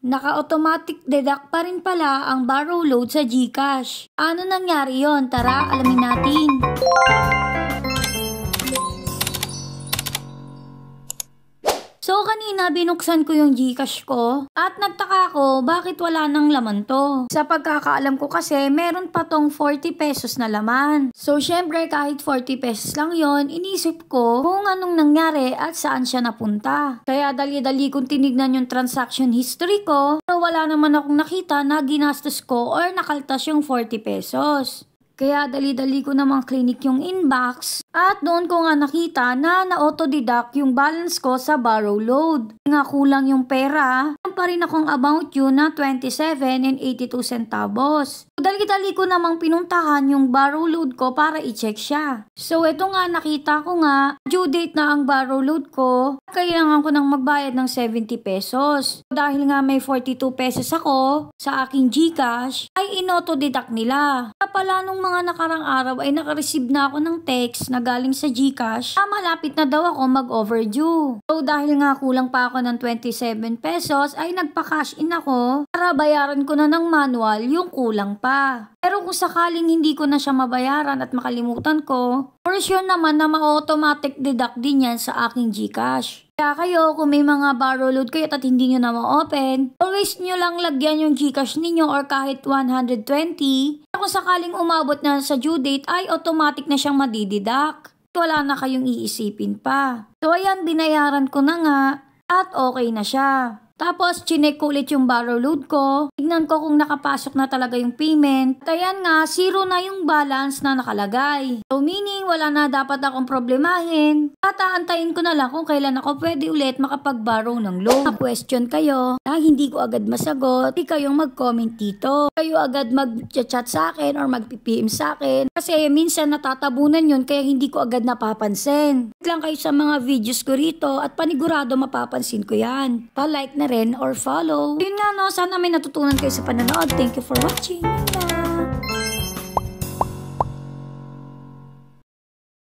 Naka-automatic deduct pa rin pala ang borrow load sa GCash. Ano nangyari yon? Tara, alamin natin. So kanina binuksan ko yung GCash ko at nagtaka ko bakit wala nang laman to. Sa pagkakaalam ko kasi meron pa tong 40 pesos na laman. So syempre kahit 40 pesos lang yon, inisip ko kung anong nangyari at saan siya napunta. Kaya dali-dali kong tinignan yung transaction history ko pero wala naman akong nakita na ginastos ko or nakaltas yung 40 pesos. Kaya dali-dali ko namang clinic yung inbox at doon ko nga nakita na na-auto-deduct yung balance ko sa borrow load. Nga kulang yung pera, pa rin akong about due na 27.82 centavos. Dali-dali ko namang pinuntahan yung borrow load ko para i-check siya. So ito nga nakita ko nga, due date na ang borrow load ko, kailangan ko nang magbayad ng 70 pesos. Dahil nga may 42 pesos ako sa aking GCash, ay in-auto-deduct nila. Pala nung mga nakarang araw ay nakareceive na ako ng text na galing sa GCash na malapit na daw ako mag-overdue. So dahil nga kulang pa ako ng 27 pesos ay nagpa-cash in ako para bayaran ko na ng manual yung kulang pa. Pero kung sakaling hindi ko na siya mabayaran at makalimutan ko, for sure naman na ma-automatic deduct din yan sa aking GCash. Kaya kayo, kung may mga borrow load kayo at hindi nyo na ma-open, always nyo lang lagyan yung GCash ninyo or kahit 120. Kung sakaling umabot na sa due date ay automatic na siyang madideduct. Wala na kayong iisipin pa. So ayan, binayaran ko na nga at okay na siya. Tapos, chinek ko ulit yung borrow load ko. Tignan ko kung nakapasok na talaga yung payment. At ayan nga, zero na yung balance na nakalagay. So, meaning, wala na dapat akong problemahin. At aantayin ko na lang kung kailan ako pwede ulit makapag-borrow ng loan. Na-question kayo na hindi ko agad masagot, hindi kayong mag-comment dito. Kayo agad mag-chat sa akin or mag-PM sa akin. Kasi minsan natatabunan yun kaya hindi ko agad napapansin. Lang kayo sa mga videos ko rito at panigurado mapapansin ko yan. Pa-like na rin or follow. Yun nga no, sana may natutunan kayo sa panonood. Thank you for watching. Bye!